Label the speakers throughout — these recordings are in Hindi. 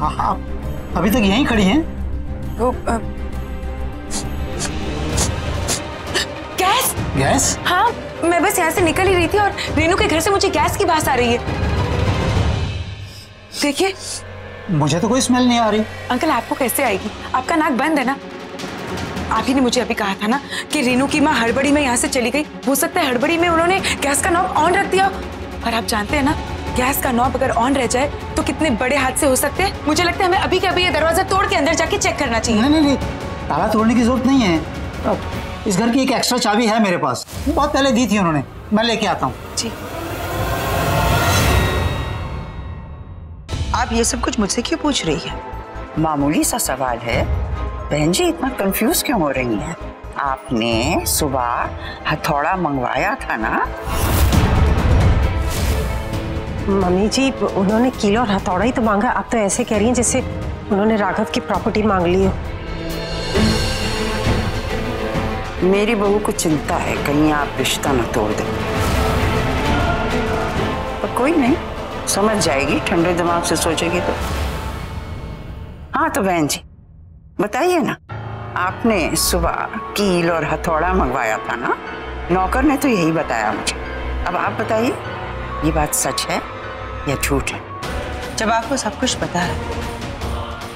Speaker 1: हाँ, अभी तक यहीं खड़ी हैं।
Speaker 2: वो गैस?
Speaker 1: गैस?
Speaker 2: हाँ, मैं बस यहाँ से निकल ही रही थी और रेनू के घर से मुझे गैस की बात आ रही है। देखिए।
Speaker 1: मुझे तो कोई स्मेल नहीं आ रही।
Speaker 2: अंकल आपको कैसे आएगी? आपका नाक बंद है ना। आप ही ने मुझे अभी कहा था ना कि रेनू की माँ हड़बड़ी में यहाँ से चली गई। हो सकता है हड़बड़ी में उन्होंने गैस का नॉब ऑन रख दिया। और आप जानते हैं ना, गैस का नॉब अगर ऑन रह जाए तो कितने बड़े हादसे हो सकते हैं। मुझे लगता है हमें अभी के अभी ये दरवाजा तोड़ के अंदर जाके चेक करना चाहिए।
Speaker 1: नहीं, ताला तोड़ने की जरूरत नहीं है। इस घर की एक एक्स्ट्रा चाबी है मेरे पास, बहुत पहले दी थी उन्होंने, मैं लेके आता हूँ।
Speaker 2: जी।
Speaker 3: आप ये सब कुछ मुझसे क्यों पूछ रही है? मामूली सा सवाल है। बहन जी इतना कंफ्यूज क्यों हो रही हैं? आपने सुबह हथौड़ा मंगवाया था ना?
Speaker 4: मम्मी जी, उन्होंने कील और हथौड़ा ही तो मांगा। आप तो ऐसे कह रही हैं जैसे उन्होंने राघव की प्रॉपर्टी मांग ली हो।
Speaker 3: मेरी बहू को चिंता है कहीं आप रिश्ता न तोड़ दें। पर कोई नहीं, समझ जाएगी, ठंडे दिमाग से सोचेगी तो। हाँ तो बहन जी बताइए ना, आपने सुबह कील और हथौड़ा मंगवाया था ना? नौकर ने तो यही बताया मुझे। अब आप बताइए, ये बात सच है या झूठ है? जब आपको सब कुछ पता है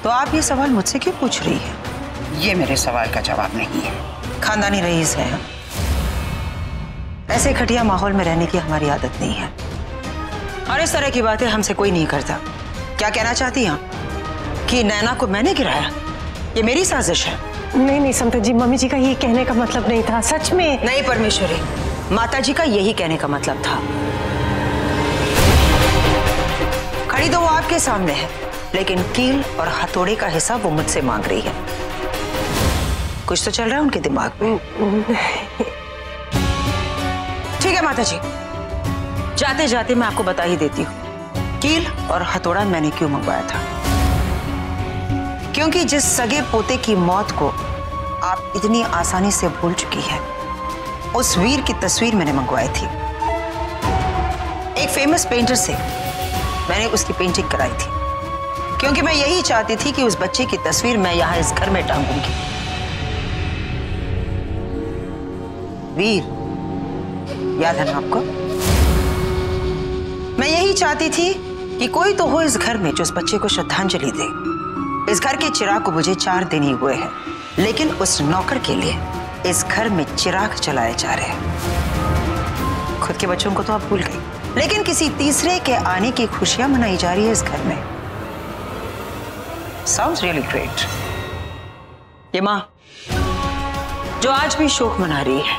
Speaker 3: तो आप ये सवाल मुझसे क्यों पूछ रही है? ये मेरे सवाल का जवाब नहीं है। खानदानी रईस है, ऐसे घटिया माहौल में रहने की हमारी आदत नहीं है और इस तरह की बातें हमसे कोई नहीं करता। क्या कहना चाहती हैं कि नैना को मैंने गिराया? ये मेरी साजिश है?
Speaker 4: नहीं समता जी, मम्मी जी का ये कहने का मतलब नहीं था, सच में
Speaker 3: नहीं। परमेश्वरी, माता जी का यही कहने का मतलब था। खड़ी तो वो आपके सामने है, लेकिन कील और हथौड़े का हिस्सा वो मुझसे मांग रही है। कुछ तो चल रहा है उनके दिमाग में। ठीक है माता जी, जाते जाते मैं आपको बता ही देती हूँ, कील और हथौड़ा मैंने क्यों मंगवाया था। क्योंकि जिस सगे पोते की मौत को आप इतनी आसानी से भूल चुकी है, उस वीर की तस्वीर मैंने मंगवाई थी। एक फेमस पेंटर से मैंने उसकी पेंटिंग कराई थी, क्योंकि मैं यही चाहती थी कि उस बच्चे की तस्वीर मैं यहां इस घर में टांगूंगी। वीर, याद है ना आपको? मैं यही चाहती थी कि कोई तो हो इस घर में जो उस बच्चे को श्रद्धांजलि दे। इस घर के चिराग को मुझे 4 दिन ही हुए हैं, लेकिन उस नौकर के लिए इस घर में चिराग जलाए जा रहे हैं। खुद के बच्चों को तो आप भूल गई, लेकिन किसी तीसरे के आने की खुशियां मनाई जा रही है इस घर में। Sounds really great। ये माँ जो आज भी शोक मना रही है,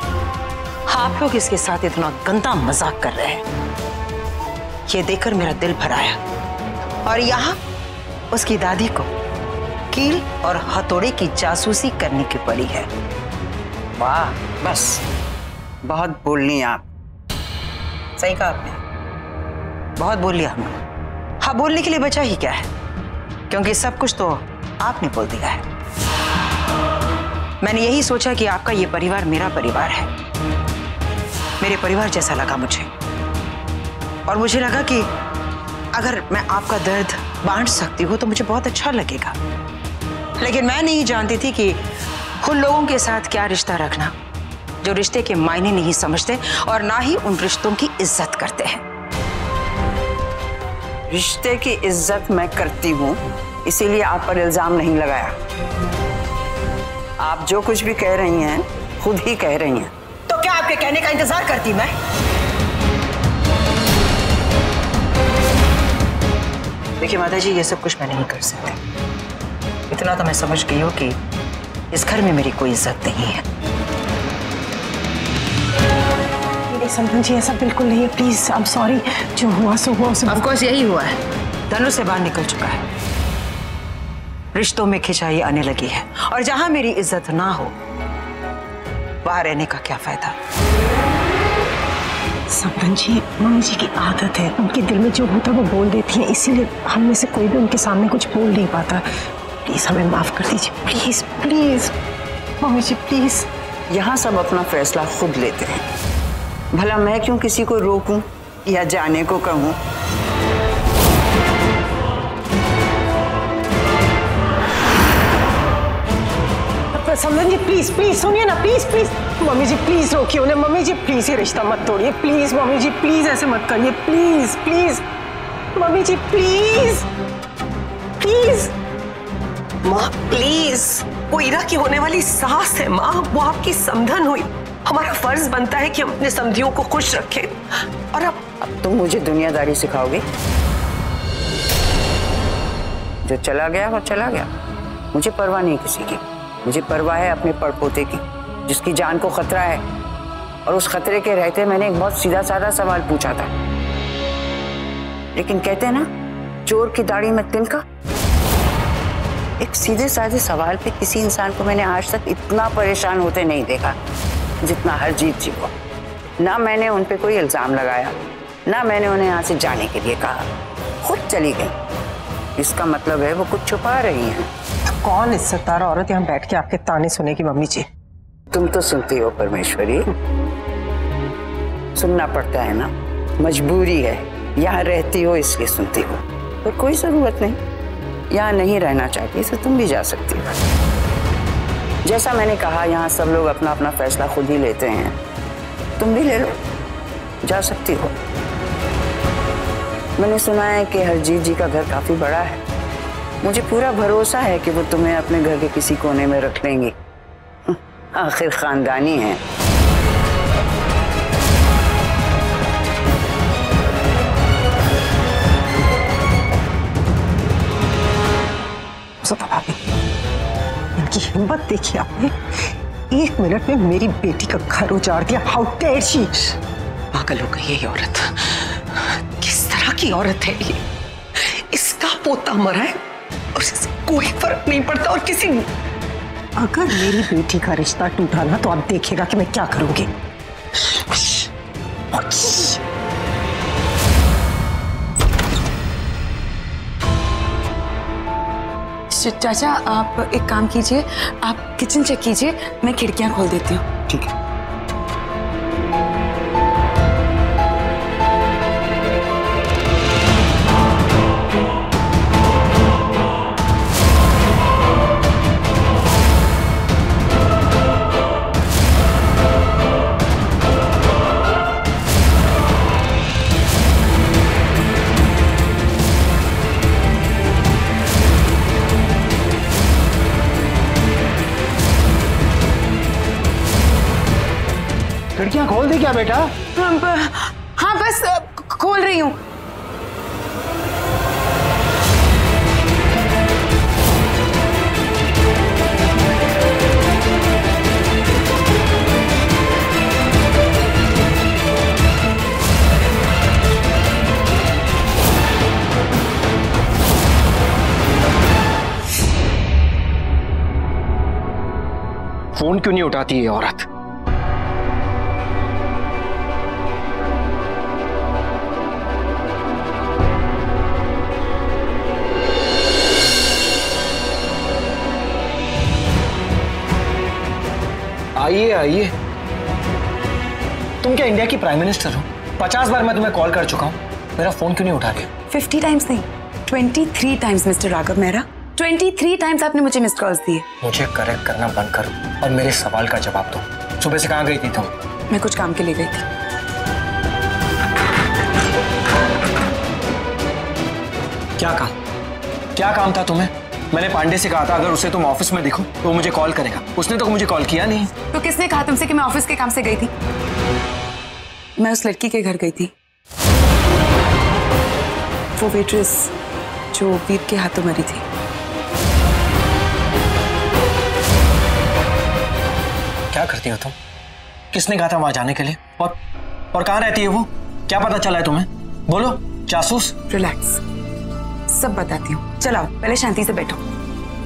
Speaker 3: आप लोग इसके साथ इतना गंदा मजाक कर रहे हैं, ये देखकर मेरा दिल भर आया। और यहाँ उसकी दादी को कील और हथौड़े की जासूसी करने की पड़ी है। वाह, बस बहुत बोल ली आप। सही कहा आपने, बहुत बोल लिया हमने। हाँ, बोलने के लिए बचा ही क्या है, क्योंकि सब कुछ तो आपने बोल दिया है। मैंने यही सोचा कि आपका ये परिवार मेरा परिवार है, मेरे परिवार जैसा लगा मुझे। और मुझे लगा कि अगर मैं आपका दर्द बांट सकती हूँ तो मुझे बहुत अच्छा लगेगा। लेकिन मैं नहीं जानती थी कि उन लोगों के साथ क्या रिश्ता रखना जो रिश्ते के मायने नहीं समझते और ना ही उन रिश्तों की इज्जत करते हैं। रिश्ते की इज्जत मैं करती हूँ, इसीलिए आप पर इल्जाम नहीं लगाया। आप जो कुछ भी कह रही हैं खुद ही कह रही हैं। तो क्या आपके कहने का इंतजार करती मैं? देखिए माता जी, ये सब कुछ मैं नहीं कर सकती। इतना तो मैं समझ गई हूँ कि इस घर में मेरी कोई इज्जत नहीं है।
Speaker 4: समता जी ऐसा बिल्कुल नहीं है, प्लीज। आई एम सॉरी, जो हुआ सो हुआ।
Speaker 3: ऑफ कोर्स यही हुआ है, धनुष से बाहर निकल चुका है, रिश्तों में खिंचाई आने लगी है, और जहां मेरी इज्जत ना हो वहां रहने का क्या फायदा।
Speaker 4: समता जी, मम्मी जी की आदत है, उनके दिल में जो होता है वो बोल देती हैं, इसीलिए हम में से कोई भी उनके सामने कुछ बोल नहीं पाता। प्लीज हमें माफ कर दीजिए, please please mummy ji please.
Speaker 3: यहाँ सब अपना फैसला खुद लेते हैं, भला मैं क्यों किसी को रोकूं या जाने को कहूं।
Speaker 4: कुंदन जी प्लीज प्लीज सुनिए ना, please please. Mummy ji please रोकिए उन्हें, मम्मी जी प्लीज ये रिश्ता मत तोड़िए, प्लीज मम्मी जी प्लीज ऐसे मत करिए, please please mummy ji please please.
Speaker 5: माँ प्लीज, वो इरा की होने वाली सास है माँ, वो आपकी समधन हुई। हमारा फर्ज बनता है कि हम अपने समधियों को खुश रखें। और अब
Speaker 6: तुम मुझे दुनियादारी सिखाओगे? जो चला गया वो चला गया, मुझे परवाह नहीं किसी की। मुझे परवाह है अपने पड़पोते की, जिसकी जान को खतरा है। और उस खतरे के रहते मैंने एक बहुत सीधा साधा सवाल पूछा था, लेकिन कहते हैं ना, चोर की दाढ़ी में तिनका। एक सीधे साधे सवाल पे किसी इंसान को मैंने आज तक इतना परेशान होते नहीं देखा जितना हरजीत जी को। ना मैंने उन पे कोई इल्जाम लगाया, ना मैंने उन्हें यहाँ से जाने के लिए कहा, खुद चली गई। इसका मतलब है वो कुछ छुपा रही हैं।
Speaker 4: कौन इज्जतदार औरत यहाँ बैठ के आपके ताने सुनेगी मम्मी जी?
Speaker 6: तुम तो सुनती हो परमेश्वरी, सुनना पड़ता है ना, मजबूरी है। यहाँ रहती हो इसलिए सुनती हो, पर कोई जरूरत नहीं। यहाँ नहीं रहना चाहती तो तुम भी जा सकती हो। जैसा मैंने कहा, यहाँ सब लोग अपना अपना फैसला खुद ही लेते हैं, तुम भी ले लो, जा सकती हो। मैंने सुना है कि हरजीत जी का घर काफी बड़ा है। मुझे पूरा भरोसा है कि वो तुम्हें अपने घर के किसी कोने में रख लेंगी, आखिर खानदानी है।
Speaker 4: भाभी, इनकी हिम्मत देखिए आपने, 1 मिनट में मेरी बेटी का घर उजाड़ दिया। How dare she!
Speaker 5: पागल हो गई है ये औरत। किस तरह की औरत है ये? इसका पोता मरा है और इससे कोई फर्क नहीं पड़ता। और किसी,
Speaker 4: अगर मेरी बेटी का रिश्ता टूटा ना तो आप देखिएगा कि मैं क्या करूंगी।
Speaker 2: चाचा आप एक काम कीजिए, आप किचन चेक कीजिए, मैं खिड़कियां खोल देती हूँ।
Speaker 1: ठीक है। खिड़कियां खोल दी क्या बेटा?
Speaker 2: हाँ बस खोल रही हूँ।
Speaker 7: फोन क्यों नहीं उठाती ये औरत? आइए आइए। तुम क्या इंडिया की प्राइम मिनिस्टर हो? 50 बार मैं तुम्हें कॉल कर चुका हूं, मेरा फोन क्यों नहीं उठा रही?
Speaker 2: 50 टाइम्स नहीं, 23 times mister Raghav Mehra, 23 times आपने मुझे मिस्ड कॉल्स दिए।
Speaker 7: मुझे करेक्ट करना बंद करो और मेरे सवाल का जवाब दो। सुबह से कहाँ गई थी तुम?
Speaker 2: मैं कुछ काम के लिए गई थी।
Speaker 7: क्या काम था तुम्हें? मैंने पांडे से कहा था अगर उसे तुम ऑफिस में दिखो तो मुझे कॉल करेगा। उसने तो मुझे कॉल किया नहीं।
Speaker 2: तो किसने कहा तुमसे कि मैं ऑफिस के काम से गई थी? मैं उस लड़की के घर गई थी, वो वेट्रेस जो वीर के हाथों मरी थी।
Speaker 7: क्या करती हो तुम? किसने कहा था वहां जाने के लिए? और कहाँ रहती है वो? क्या पता चला है तुम्हें? बोलो, जासूस।
Speaker 2: रिलैक्स, सब बताती हूँ। चलो पहले शांति से बैठो,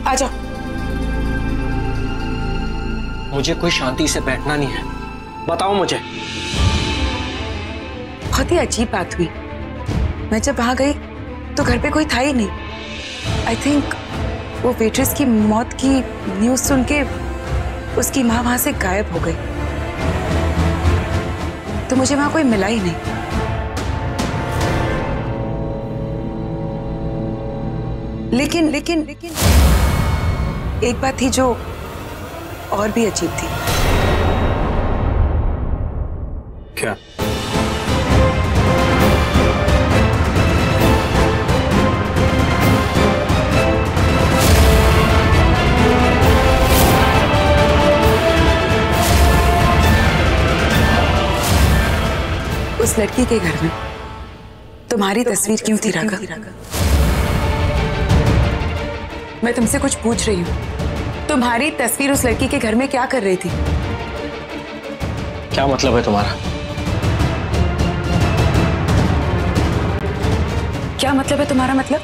Speaker 2: आ जाओ।
Speaker 7: मुझे कोई शांति से बैठना नहीं है, बताओ मुझे।
Speaker 2: बहुत ही अजीब बात हुई। मैं जब वहां गई तो घर पे कोई था ही नहीं। आई थिंक वो वेट्रेस की मौत की न्यूज सुन के उसकी माँ वहां से गायब हो गई, तो मुझे वहां कोई मिला ही नहीं। लेकिन एक बात थी जो और भी अजीब थी।
Speaker 7: क्या?
Speaker 2: उस लड़की के घर में तुम्हारी तस्वीर क्यों थी राघव? मैं तुमसे कुछ पूछ रही हूँ। तुम्हारी तस्वीर उस लड़की के घर में क्या कर रही थी?
Speaker 7: क्या मतलब है तुम्हारा?
Speaker 2: क्या मतलब है तुम्हारा? मतलब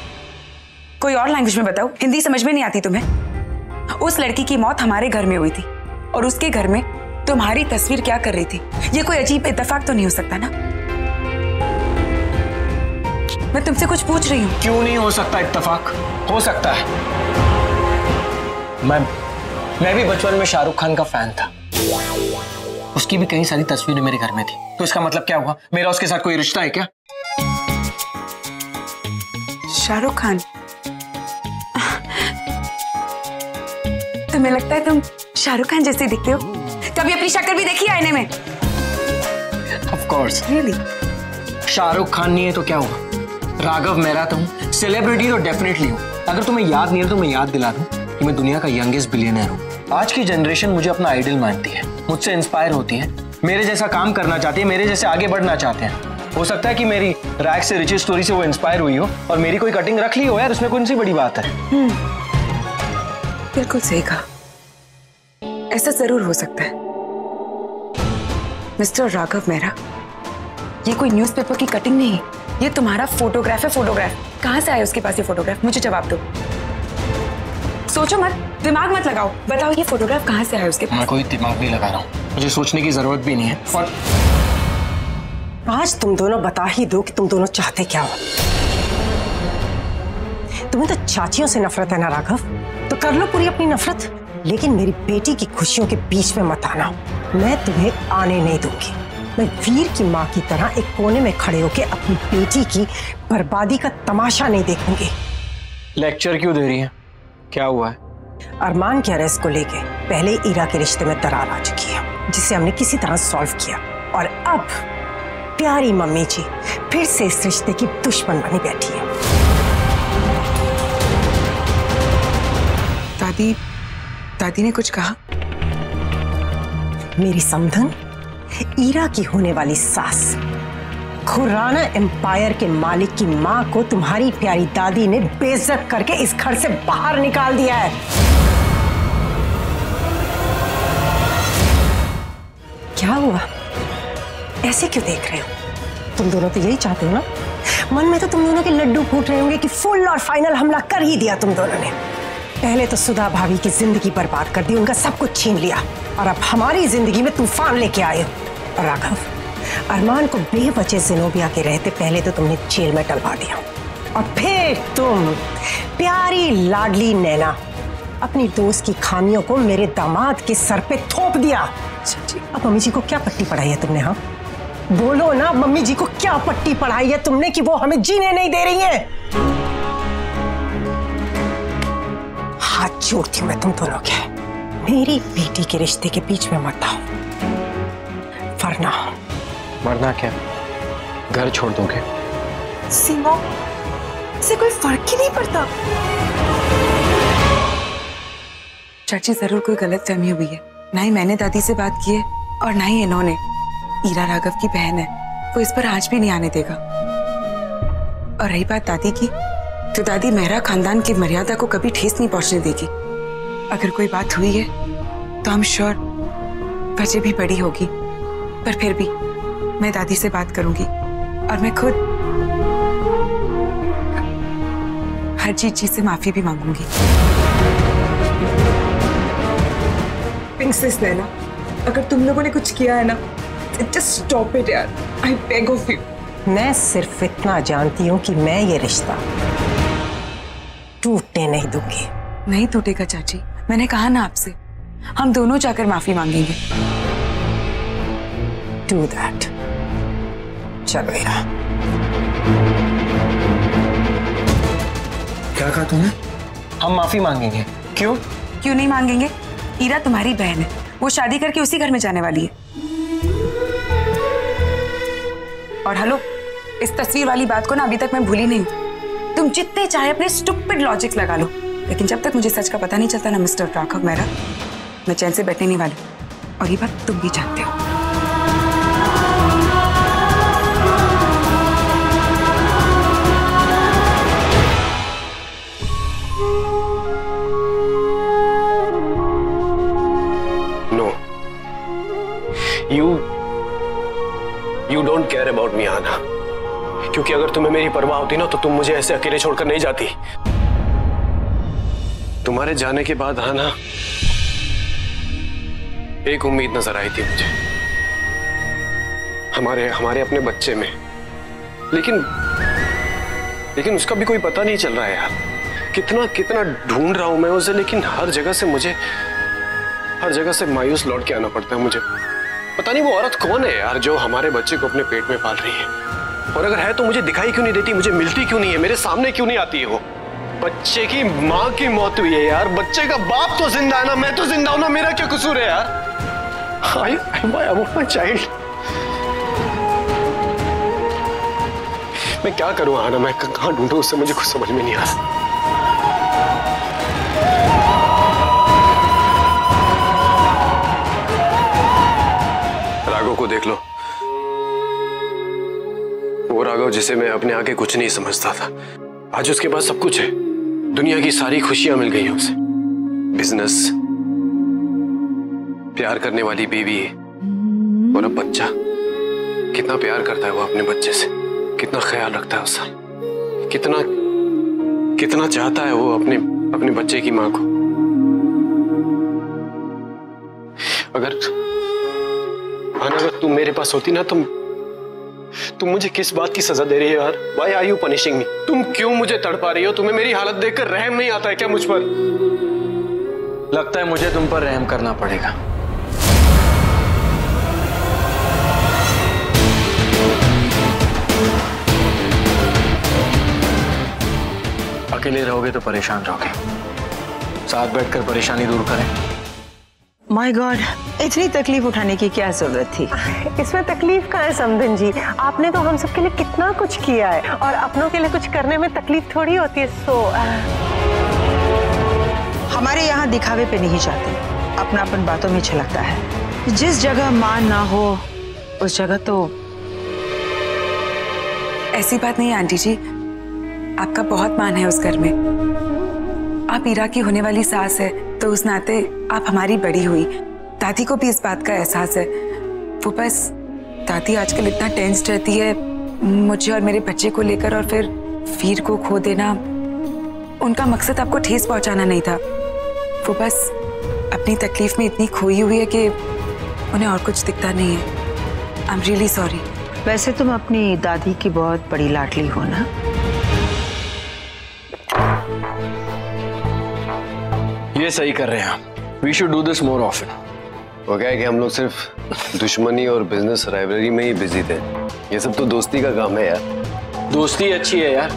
Speaker 2: कोई और लैंग्वेज में बताओ, हिंदी समझ में नहीं आती तुम्हें? उस लड़की की मौत हमारे घर में हुई थी और उसके घर में तुम्हारी तस्वीर क्या कर रही थी? ये कोई अजीब इत्तेफाक तो नहीं हो सकता ना? मैं तुमसे कुछ पूछ रही हूँ।
Speaker 7: क्यों नहीं हो सकता इत्तेफाक? हो सकता है। मैं भी बचपन में शाहरुख खान का फैन था। उसकी भी कई सारी तस्वीरें मेरे घर में थी। तो इसका मतलब क्या हुआ? मेरा उसके साथ कोई रिश्ता है क्या?
Speaker 2: शाहरुख खान? तुम्हें लगता है तुम शाहरुख खान जैसे दिखते हो? कभी अपनी शक्ल भी देखी आईने में?
Speaker 7: Of course.
Speaker 2: Really?
Speaker 7: Shahrukh Khan नहीं है तो क्या हुआ? राघव मेहरा तो हूँ, सेलिब्रिटी तो डेफिनेटली हूँ। अगर तुम्हें याद नहीं है तो मैं याद दिला दूं कि मैं दुनिया का यंगेस्ट बिलियनर हूँ। आज की जनरेशन मुझे अपना आइडल मानती है, मुझसे इंस्पायर होती है, मेरे जैसा काम करना चाहती है, मेरे जैसे आगे बढ़ना चाहते हैं। हो सकता है कि मेरी रैग से रिचेस स्टोरी से वो इंस्पायर हुई हो और मेरी कोई कटिंग रख ली हो यार, उसमें कौन सी बड़ी बात है?
Speaker 2: बिल्कुल सही कहा, ऐसा जरूर हो सकता है। मिस्टर राघव मेहरा, ये कोई न्यूज़पेपर की कटिंग नहीं, ये तुम्हारा फोटोग्राफ है। फोटोग्राफ कहाँ से आया उसके पास ये फोटोग्राफ? मुझे जवाब दो। सोचो मत, दिमाग मत लगाओ, बताओ ये फोटोग्राफ कहाँ से आया उसके पास?
Speaker 7: मैं कोई दिमाग नहीं लगा रहा हूँ, मुझे सोचने की जरूरत भी नहीं है। और
Speaker 4: आज तुम दोनों बता ही दो कि तुम दोनों चाहते क्या हो। तुम्हें तो चाचियों से नफरत है ना राघव, तो कर लो पूरी अपनी नफरत, लेकिन मेरी बेटी की खुशियों के बीच में मत आना। मैं तुम्हें आने नहीं दूंगी। मैं वीर की माँ की तरह एक कोने में खड़े होकर अपनी बेटी की बर्बादी का तमाशा नहीं देखूंगी।
Speaker 7: लेक्चर क्यों दे रही है? क्या हुआ है?
Speaker 4: अरमान के अरेस्ट को लेके पहले ईरा के रिश्ते में दरार आ चुकी है, जिसे हमने किसी तरह सॉल्व किया, और अब प्यारी मम्मी जी फिर से इस रिश्ते की दुश्मन बनी बैठी है।
Speaker 2: दादी ने कुछ कहा?
Speaker 4: मेरी समधन, ईरा की होने वाली सास, खुराना एम्पायर के मालिक की मां को तुम्हारी प्यारी दादी ने बेइज्जत करके इस घर से बाहर निकाल दिया है। क्या हुआ? ऐसे क्यों देख रहे हो? तुम दोनों तो यही चाहते हो ना? मन में तो तुम दोनों के लड्डू फूट रहे होंगे कि फुल और फाइनल हमला कर ही दिया तुम दोनों ने। पहले तो सुधा भाभी की जिंदगी बर्बाद कर दी, उनका सब कुछ छीन लिया, और अब हमारी जिंदगी में तूफान लेके आए हो। राघव, अरमान को बेवजह ज़ेनोबिया के रहते पहले तो तुमने जेल में डलवा दिया, और फिर तुम प्यारी लाडली नैना अपनी दोस्त की खामियों को मेरे दामाद के सर पे थोप दिया। अब मम्मी जी को क्या पट्टी पढ़ाई है तुमने? हाँ बोलो ना, मम्मी जी को क्या पट्टी पढ़ाई है तुमने कि वो हमें जीने नहीं दे रही है? हाथ जोड़ती हूँ मैं तुम दोनों के, मेरी बेटी के रिश्ते के बीच में मत आओ, वरना
Speaker 7: मरना क्या? घर छोड़ दोगे?
Speaker 2: सीमा, इससे कोई फर्क ही नहीं पड़ता। चाची, जरूर कोई गलतफहमी हुई है। ना ही मैंने दादी से बात की है और ना ही इन्होंने। ईरा राघव की बहन है, वो इस पर आज भी नहीं आने देगा। और रही बात दादी की, तो दादी मेहरा खानदान की मर्यादा को कभी ठेस नहीं पहुंचने देगी। अगर कोई बात हुई है तो हम श्योर वजह भी बड़ी होगी, पर फिर भी मैं दादी से बात करूंगी और मैं खुद हर चीज से माफी भी मांगूंगी। प्रिंसेस नैना, अगर तुम लोगों ने कुछ किया है ना, जस्ट स्टॉप इट यार, आई बेग ऑफ यू।
Speaker 4: मैं सिर्फ इतना जानती हूँ कि मैं ये रिश्ता टूटने नहीं दूंगी।
Speaker 2: नहीं टूटेगा चाची, मैंने कहा ना आपसे, हम दोनों जाकर माफी मांगेंगे।
Speaker 4: Do that. चलो ईरा।
Speaker 7: क्या कहा तुमने? हम माफी मांगेंगे? क्यों?
Speaker 2: क्यों नहीं मांगेंगे? ईरा तुम्हारी बहन है, वो शादी करके उसी घर में जाने वाली है। और हेलो, इस तस्वीर वाली बात को ना अभी तक मैं भूली नहीं हूं। तुम जितने चाहे अपने स्टूपिड लॉजिक लगा लो, लेकिन जब तक मुझे सच का पता नहीं चलता ना मिस्टर राघव मेहरा, मैं चैन से बैठने नहीं वाली। और ये बात तुम भी जानते हो।
Speaker 8: You don't care about me, आना। क्योंकि अगर तुम्हें मेरी परवाह होती ना तो तुम मुझे ऐसे अकेले छोड़कर नहीं जाती। तुम्हारे जाने के बाद आना, एक उम्मीद नजर आई थी मुझे हमारे अपने बच्चे में, लेकिन उसका भी कोई पता नहीं चल रहा है यार। कितना ढूंढ रहा हूं मैं उसे, लेकिन हर जगह से मायूस लौट के आना पड़ता है मुझे। पता नहीं वो औरत कौन है यार जो हमारे बच्चे को अपने पेट में पाल रही है, और अगर है तो मुझे दिखाई क्यों नहीं देती, मुझे मिलती क्यों नहीं है, मेरे सामने क्यों नहीं आती है वो। बच्चे की माँ की मौत हुई है यार, बच्चे का बाप तो जिंदा है ना, मैं तो जिंदा हूं ना, मेरा क्या कसूर है यार। I want my child। मैं क्या करूं आना, मैं कहां ढूंढूं उससे, मुझे कुछ समझ में नहीं आ रहा। राघव को देख लो, वो राघव जिसे मैं अपने आगे कुछ नहीं समझता था, आज उसके पास सब कुछ है। दुनिया की सारी खुशियां मिल गई हैं उसे, बिजनेस, प्यार करने वाली बीवी और अब बच्चा। कितना प्यार करता है वो अपने बच्चे से, कितना ख्याल रखता है उसका, कितना चाहता है वो अपने बच्चे की मां को। अगर तुम मेरे पास होती ना, तुम मुझे किस बात की सजा दे रही हो यार? Why are you punishing me? तुम क्यों मुझे तड़पा रही हो? तुम्हें मेरी हालत देखकर रहम नहीं आता है क्या मुझ पर?
Speaker 7: लगता है मुझे तुम पर रहम करना पड़ेगा। अकेले रहोगे तो परेशान रहोगे, साथ बैठकर परेशानी दूर करें।
Speaker 6: माय गॉड, इतनी तकलीफ उठाने की क्या जरूरत थी?
Speaker 4: इसमें तकलीफ कहाँ है समधन जी? आपने तो हम सबके लिए कितना कुछ किया है, और अपनों के लिए कुछ करने में तकलीफ थोड़ी होती है।
Speaker 9: हमारे यहाँ दिखावे पे नहीं जाते, अपनापन बातों में छलकता है। जिस जगह मान ना हो उस जगह तो।
Speaker 2: ऐसी बात नहीं आंटी जी, आपका बहुत मान है उस घर में। आप ईरा की होने वाली सास है, तो उस नाते आप हमारी बड़ी हुई। दादी को भी इस बात का एहसास है। वो बस दादी आजकल इतना टेंस्ड रहती है मुझे और मेरे बच्चे को लेकर, और फिर वीर को खो देना। उनका मकसद आपको ठेस पहुंचाना नहीं था, वो बस अपनी तकलीफ में इतनी खोई हुई है कि उन्हें और कुछ दिखता नहीं है। I am really sorry.
Speaker 9: वैसे तुम अपनी दादी की बहुत बड़ी लाडली हो ना?
Speaker 7: ये सही कर रहे हैं आप। We should do this more often।
Speaker 8: वो क्या है कि हम लोग सिर्फ दुश्मनी और बिजनेस राइवलरी में ही बिजी थे, ये सब तो दोस्ती का काम है यार।
Speaker 7: दोस्ती अच्छी है यार,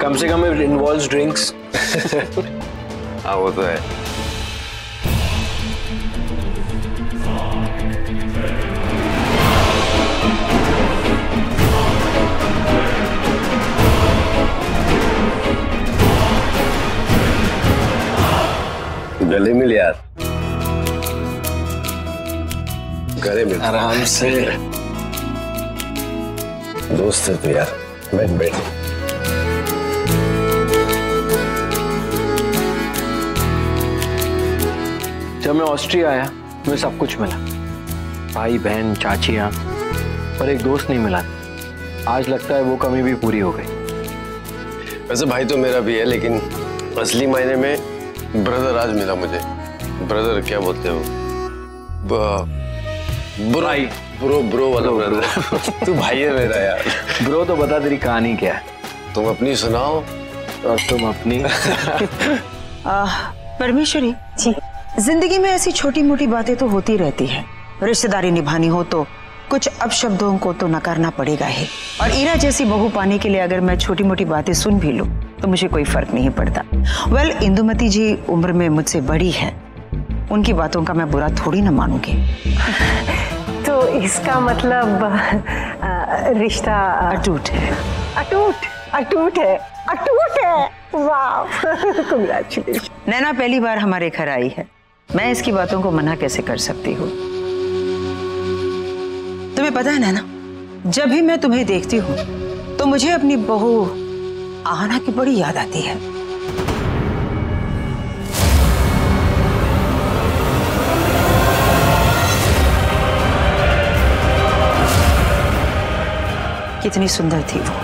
Speaker 7: कम से कम it involves drinks।
Speaker 8: हाँ वो तो है। गले मिल यार, गले मिल।
Speaker 7: आराम से।
Speaker 8: दोस्त है तो यार, बैठ।
Speaker 7: जब मैं ऑस्ट्रिया आया मुझे सब कुछ मिला, भाई बहन चाचियाँ, पर एक दोस्त नहीं मिला। आज लगता है वो कमी भी पूरी हो गई।
Speaker 8: वैसे भाई तो मेरा भी है, लेकिन असली मायने में ब्रदर आज मिला मुझे। ब्रदर क्या बोलते हो? ब्रो वाला ब्रदर। तू भाई है मेरा यार।
Speaker 7: ब्रो तो बता तेरी कहानी क्या है?
Speaker 8: तुम अपनी सुनाओ।
Speaker 7: और तुम अपनी।
Speaker 9: परमेश्वरी जी, जिंदगी में ऐसी छोटी मोटी बातें तो होती रहती है। रिश्तेदारी निभानी हो तो कुछ अपशब्दों को तो नकारना पड़ेगा ही। और ईरा जैसी बहू पाने के लिए अगर मैं छोटी मोटी बातें सुन भी लूं तो मुझे कोई फर्क नहीं पड़ता। वेल, इंदुमती जी उम्र में मुझसे बड़ी है, उनकी बातों का मैं बुरा थोड़ी ना मानूंगी।
Speaker 4: तो इसका मतलब रिश्ता
Speaker 9: अटूट है।
Speaker 4: अटूट अटूट है, अटूट है। वाह कांग्रेचुलेशन।
Speaker 9: नैना पहली बार हमारे घर आई है, मैं इसकी बातों को मना कैसे कर सकती हूँ? तुम्हें पता है नैना, जब भी मैं तुम्हें देखती हूँ तो मुझे अपनी बहू आहना की बड़ी याद आती है। कितनी सुंदर थी वो।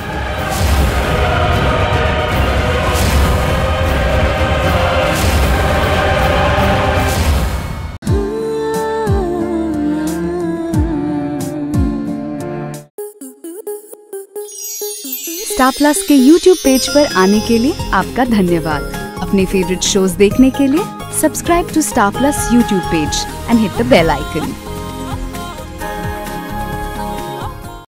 Speaker 10: स्टार प्लस के YouTube पेज पर आने के लिए आपका धन्यवाद। अपने फेवरेट शोज देखने के लिए subscribe to Star Plus YouTube page and hit the bell icon.